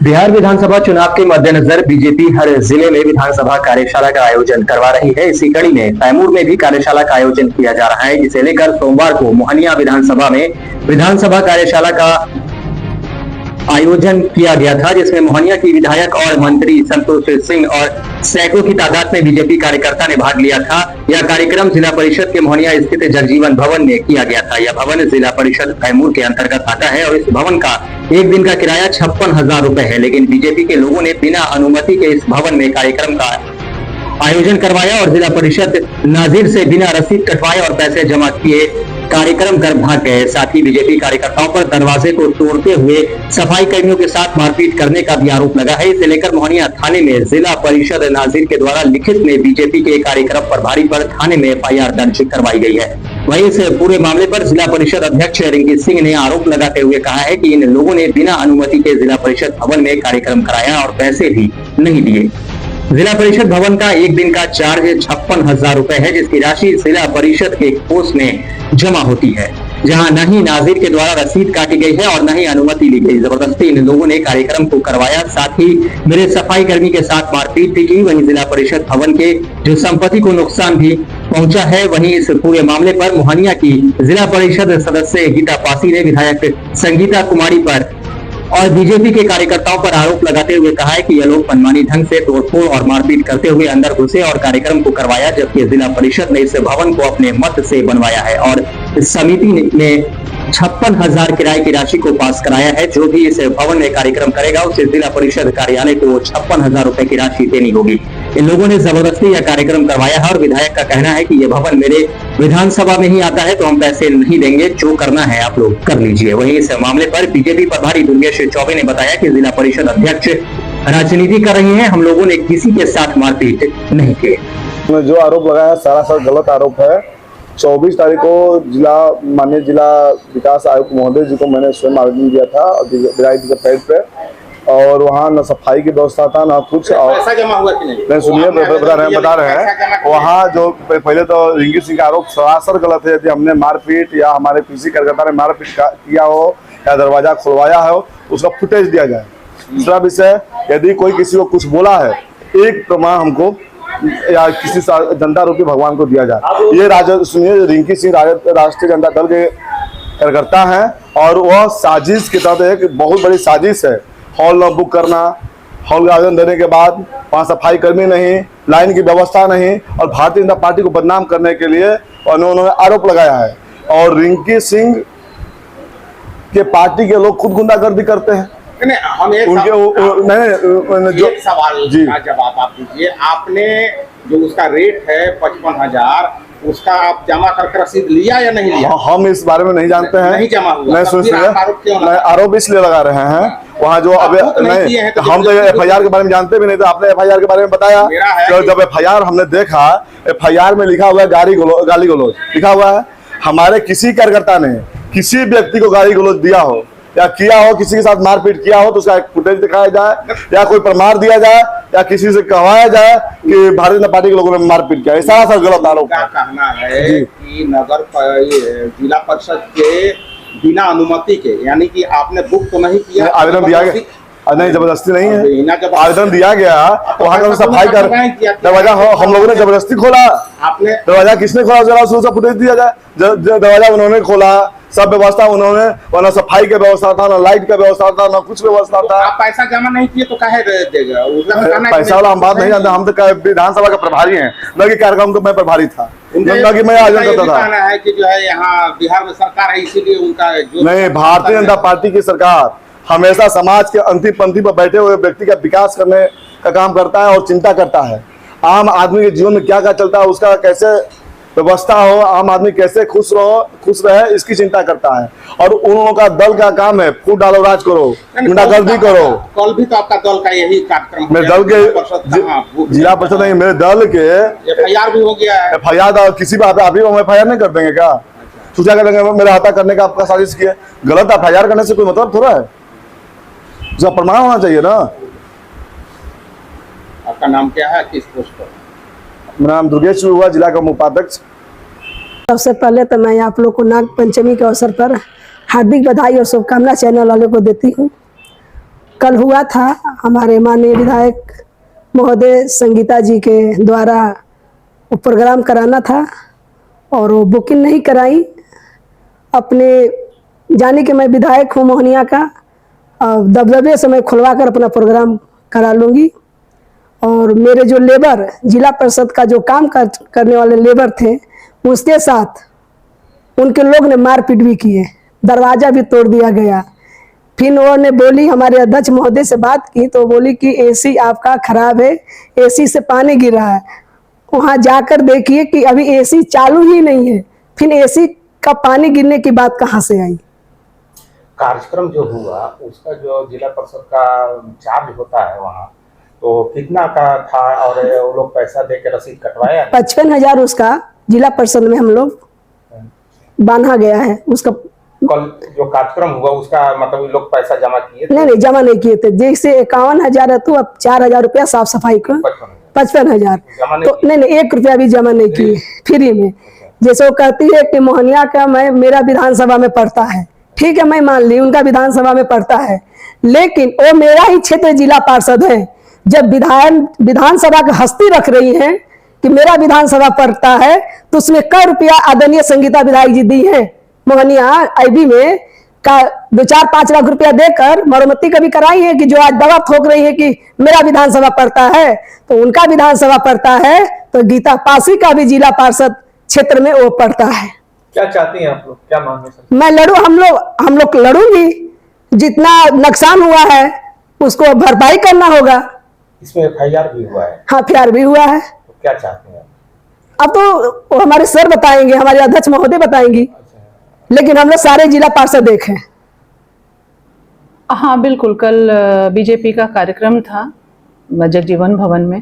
बिहार विधानसभा चुनाव के मद्देनजर बीजेपी हर जिले में विधानसभा कार्यशाला का आयोजन करवा रही है। इसी कड़ी में कैमूर में भी कार्यशाला का आयोजन किया जा रहा है, जिसे लेकर सोमवार को मोहनिया विधानसभा में विधानसभा कार्यशाला का आयोजन किया गया था, जिसमें मोहनिया की विधायक और मंत्री संतोष सिंह और सैकड़ों की तादाद में बीजेपी कार्यकर्ता ने भाग लिया था। यह कार्यक्रम जिला परिषद के मोहनिया स्थित जगजीवन भवन में किया गया था। यह भवन जिला परिषद कैमूर के अंतर्गत आता है और इस भवन का एक दिन का किराया 56,000 रुपए है। लेकिन बीजेपी के लोगों ने बिना अनुमति के इस भवन में कार्यक्रम का आयोजन करवाया और जिला परिषद नाजिर से बिना रसीद कटवाए और पैसे जमा किए कार्यक्रम कर भाग गए। साथ ही बीजेपी कार्यकर्ताओं पर दरवाजे को तोड़ते हुए सफाई कर्मियों के साथ मारपीट करने का भी आरोप लगा है। इसे लेकर मोहनिया थाने में जिला परिषद नाजिर के द्वारा लिखित में बीजेपी के कार्यक्रम प्रभारी पर थाने में एफआईआर दर्ज करवाई गई है। वहीं इस पूरे मामले पर जिला परिषद अध्यक्ष रिंकी सिंह ने आरोप लगाते हुए कहा है कि इन लोगों ने बिना अनुमति के जिला परिषद भवन में कार्यक्रम कराया और पैसे भी नहीं दिए। जिला परिषद भवन का एक दिन का चार्ज 56,000 रुपए है, जिसकी राशि जिला परिषद के कोष में जमा होती है, जहां न ही नाजिर के द्वारा रसीद काटी गई है और न ही अनुमति ली गई। जबरदस्ती इन लोगों ने कार्यक्रम को करवाया, साथ ही मेरे सफाई कर्मी के साथ मारपीट भी की। वहीं जिला परिषद भवन के जो संपत्ति को नुकसान भी पहुंचा है। वहीं इस पूरे मामले पर मोहनिया की जिला परिषद सदस्य गीता पासी ने विधायक संगीता कुमारी पर और बीजेपी के कार्यकर्ताओं पर आरोप लगाते हुए कहा है कि ये लोग मनमानी ढंग से तोड़फोड़ और मारपीट करते हुए अंदर घुसे और कार्यक्रम को करवाया, जबकि जिला परिषद ने इस भवन को अपने मत से बनवाया है और इस समिति ने 56,000 किराए की राशि को पास कराया है। जो भी इस भवन में कार्यक्रम करेगा उसे जिला परिषद कार्यालय को 56,000 रुपए की राशि देनी होगी। इन लोगों ने जबरदस्ती यह कार्यक्रम करवाया है और विधायक का कहना है कि यह भवन मेरे विधानसभा में ही आता है, तो हम पैसे नहीं देंगे, जो करना है आप लोग कर लीजिए। वहीं इस मामले पर बीजेपी प्रभारी दुर्गेश चौबे ने बताया कि जिला परिषद अध्यक्ष राजनीति कर रही है, हम लोगों ने किसी के साथ मारपीट नहीं की। जो आरोप लगाया सरासर गलत आरोप है। 24 तारीख को माननीय जिला विकास आयुक्त महोदय जी को मैंने स्वयं आवेदन दिया था विधायक के पैड पे, और वहाँ न सफाई की व्यवस्था था न कुछ। और पैसा जमा हुआ कि नहीं? सुनिए बता रहे हैं वहाँ जो पहले तो रिंकी सिंह का आरोप सरासर गलत है। यदि हमने मारपीट या हमारे किसी कार्यकर्ता ने मारपीट किया हो या दरवाजा खुलवाया हो, उसका फुटेज दिया जाए। दूसरा विषय, यदि कोई किसी को कुछ बोला है, एक प्रमाण हमको या किसी जनता रूपी भगवान को दिया जाए। ये सुनिए, रिंकी सिंह राष्ट्रीय जनता दल के कार्यकर्ता हैं और वह साजिश के तहत एक बहुत बड़ी साजिश है। हॉल न बुक करना, हॉल का आवेदन देने के बाद वहाँ सफाई कर्मी नहीं, लाइन की व्यवस्था नहीं, और भारतीय जनता पार्टी को बदनाम करने के लिए उन्होंने आरोप लगाया है। और रिंकी सिंह के पार्टी के लोग खुद गुंडागर्दी करते हैं। हम एक सवाल का जवाब आप दीजिए। आपने जो उसका रेट है 55,000, उसका आप जमा करके रसीद लिया या नहीं लिया? हम इस बारे में नहीं जानते हैं। नहीं जमा हुआ। मैं आरोप इसलिए लगा रहे हैं वहाँ जो अब नहीं, हम तो एफआईआर के बारे में जानते भी नहीं थे। आपने एफआईआर के बारे में बताया, तो जब एफआईआर हमने देखा, एफआईआर में लिखा हुआ है गाली गलौज लिखा हुआ है। हमारे किसी कार्यकर्ता ने किसी व्यक्ति को गाली गलौज दिया हो या किया हो, किसी के साथ मारपीट किया हो, तो उसका एक फुटेज दिखाया जाए या कोई प्रमाण दिया जाए या किसी से कहवाया जाए कि भारतीय जनता पार्टी के लोगों ने मारपीट किया। ऐसा सब गलत आरोप है। कहना है कि जिला परिषद के बिना अनुमति के, यानी कि आपने बुक तो नहीं किया, आवेदन दिया गया नहीं, जबरदस्ती नहीं है, आवेदन दिया गया। वहाँ का सफाई कर दरवाजा हम लोगों ने जबरदस्ती खोला। आपने दरवाजा किसने खोला? जरा उसका फुटेज दिया जाए। दरवाजा उन्होंने खोला, सब व्यवस्था उन्होंने, वरना सफाई की व्यवस्था था, ना लाइट का व्यवस्था था, ना कुछ व्यवस्था था। आप पैसा जमा नहीं किए तो काहे देगा? पैसा वाला हम बात नहीं जानते। हम तो विधानसभा का प्रभारी हैं, न कि कार्यक्रम तो मैं प्रभारी था, न कि मैं आयोजन करता था। कहना है कि जो है यहाँ बिहार में सरकार है, इसीलिए उनका नहीं, भारतीय जनता पार्टी की सरकार हमेशा समाज के अंतिम पंक्ति पर बैठे हुए व्यक्ति का विकास करने का काम करता है और चिंता करता है। आम आदमी के जीवन में क्या क्या चलता है, उसका कैसे व्यवस्था हो, आम आदमी कैसे खुश रहे, इसकी चिंता करता है। और उन लोगों का दल का काम है फूट डालो राज करो, गुंडागर्दी करो। कल भी तो आपका दल का यही कार्यक्रम, मेरे दल के जिला परिषद नहीं, मेरे दल के एफआईआर भी हो गया है। एफआईआर किसी बात अभी हम एफआईआर नहीं कर देंगे क्या? सूचा करेंगे मेरा हाथा करने का आपका साजिश किया। गलत एफआईआर करने से कोई मतलब थोड़ा है, उसका प्रमाण होना चाहिए ना। आपका नाम क्या है, किस पोस्ट पर? मेरा नाम दुर्गेश हुआ, जिला का उपाध्यक्ष। सबसे पहले तो मैं आप लोग को नाग पंचमी के अवसर पर हार्दिक बधाई और शुभकामना चैनल वाले को देती हूँ। कल हुआ था हमारे माननीय विधायक महोदय संगीता जी के द्वारा वो प्रोग्राम कराना था और वो बुकिंग नहीं कराई। अपने जाने कि मैं विधायक हूँ मोहनिया का, दबदबे से मैं खुलवा कर अपना प्रोग्राम करा लूँगी। और मेरे जो लेबर, जिला परिषद का जो काम करने वाले लेबर थे, उसके साथ उनके लोग ने मारपीट भी किए, दरवाज़ा भी तोड़ दिया गया। फिर उन्होंने बोली, हमारे अध्यक्ष महोदय से बात की तो बोली कि एसी आपका खराब है, एसी से पानी गिर रहा है। वहाँ जाकर देखिए कि अभी एसी चालू ही नहीं है, फिर एसी का पानी गिरने की बात कहाँ से आई। कार्यक्रम जो हुआ उसका जो जिला परिषद का चार्ज होता है वहाँ, तो कितना का था और वो लोग पैसा दे के रसीद कटवाया? 55,000 उसका जिला परिषद में हम लोग बांधा गया है। उसका कल जो कार्यक्रम हुआ उसका मतलब लोग पैसा जमा किए? नहीं, जमा नहीं किए थे। जैसे 51,000 है तो अब 4,000 रुपया साफ सफाई का, 55,000 तो नहीं, 1 रुपया भी जमा नहीं किए, फ्री में। जैसे वो कहती है कि मोहनिया का मेरा विधानसभा में पड़ता है, ठीक है मैं मान ली उनका विधानसभा में पड़ता है, लेकिन वो मेरा ही क्षेत्र जिला पार्षद है। जब विधानसभा की हस्ती रख रही है कि मेरा विधानसभा पड़ता है, तो उसमें कई रुपया आदरणीय संगीता विधायक जी दी है मोहनिया आईबी में का 2-4-5 लाख रुपया देकर मरम्मती कभी कराई है कि जो आज दवा ठोक रही है कि मेरा विधानसभा पड़ता है, तो उनका विधानसभा पड़ता है तो गीता पासी का भी जिला पार्षद क्षेत्र में वो पड़ता है। क्या चाहती हैं आप लोग, क्या मांगे? मैं लड़ू, हम लोग लड़ूंगी। जितना नुकसान हुआ है उसको भरपाई करना होगा। इसमें एफआईआर भी हुआ है? हाँ, एफआईआर भी हुआ है। तो क्या चाहते हैं? अब तो वो हमारे सर बताएंगे, हमारे अध्यक्ष महोदय बताएंगी, लेकिन हम लोग सारे जिला पार्षद देखें। हाँ बिल्कुल, कल बीजेपी का कार्यक्रम था जगजीवन भवन में।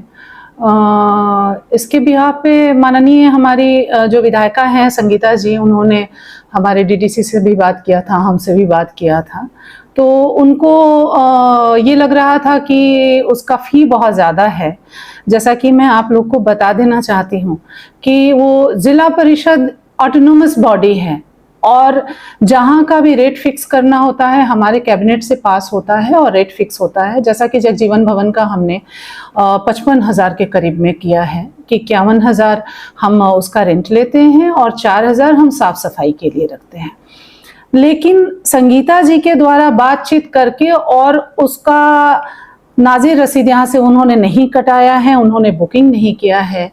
इसके बिहाफ पे माननीय हमारी जो विधायिका हैं संगीता जी, उन्होंने हमारे डीडीसी से भी बात किया था, हमसे भी बात किया था। तो उनको ये लग रहा था कि उसका फ़ी बहुत ज़्यादा है। जैसा कि मैं आप लोग को बता देना चाहती हूँ कि वो ज़िला परिषद ऑटोनोमस बॉडी है और जहाँ का भी रेट फिक्स करना होता है हमारे कैबिनेट से पास होता है और रेट फिक्स होता है। जैसा कि जगजीवन भवन का हमने 55,000 के करीब में किया है कि 51,000 हम उसका रेंट लेते हैं और 4,000 हम साफ सफाई के लिए रखते हैं। लेकिन संगीता जी के द्वारा बातचीत करके और उसका नाज़िर रसीद यहाँ से उन्होंने नहीं कटाया है, उन्होंने बुकिंग नहीं किया है।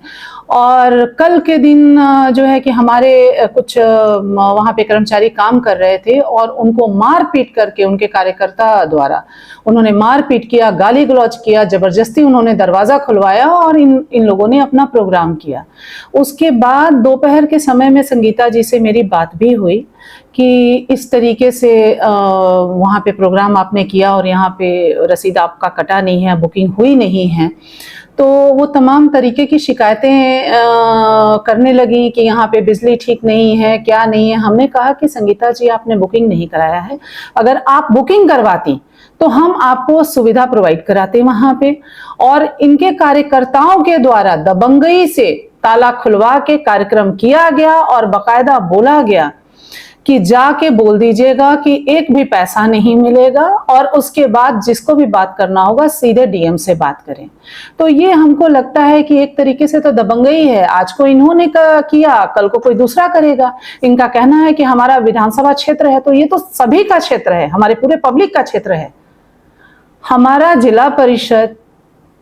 और कल के दिन जो है कि हमारे कुछ वहाँ पे कर्मचारी काम कर रहे थे और उनको मार पीट करके उनके कार्यकर्ता द्वारा उन्होंने मार पीट किया, गाली गलौज किया, ज़बरदस्ती उन्होंने दरवाज़ा खुलवाया और इन लोगों ने अपना प्रोग्राम किया। उसके बाद दोपहर के समय में संगीता जी से मेरी बात भी हुई कि इस तरीके से वहाँ पे प्रोग्राम आपने किया और यहाँ पे रसीद आपका कटा नहीं है, बुकिंग हुई नहीं है। तो वो तमाम तरीके की शिकायतें करने लगी कि यहाँ पे बिजली ठीक नहीं है, क्या नहीं है। हमने कहा कि संगीता जी आपने बुकिंग नहीं कराया है, अगर आप बुकिंग करवाती तो हम आपको सुविधा प्रोवाइड कराते वहाँ पे। और इनके कार्यकर्ताओं के द्वारा दबंगई से ताला खुलवा के कार्यक्रम किया गया और बाकायदा बोला गया कि जाके बोल दीजिएगा कि एक भी पैसा नहीं मिलेगा और उसके बाद जिसको भी बात करना होगा सीधे डीएम से बात करें। तो ये हमको लगता है कि एक तरीके से तो दबंगई है। आज को इन्होंने किया, कल को कोई दूसरा करेगा। इनका कहना है कि हमारा विधानसभा क्षेत्र है, तो ये तो सभी का क्षेत्र है, हमारे पूरे पब्लिक का क्षेत्र है। हमारा जिला परिषद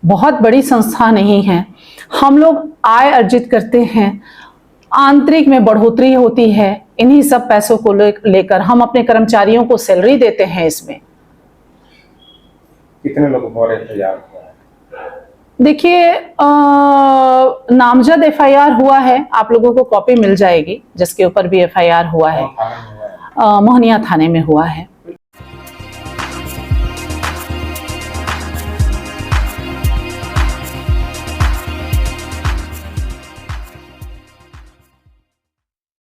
बहुत बड़ी संस्था नहीं है। हम लोग आय अर्जित करते हैं, आंतरिक में बढ़ोतरी होती है, इन्हीं सब पैसों को लेकर हम अपने कर्मचारियों को सैलरी देते हैं। इसमें कितने लोग और इंतजार हुआ है? देखिए, नामजद एफआईआर हुआ है, आप लोगों को कॉपी मिल जाएगी जिसके ऊपर भी एफआईआर हुआ है। मोहनिया थाने में हुआ है।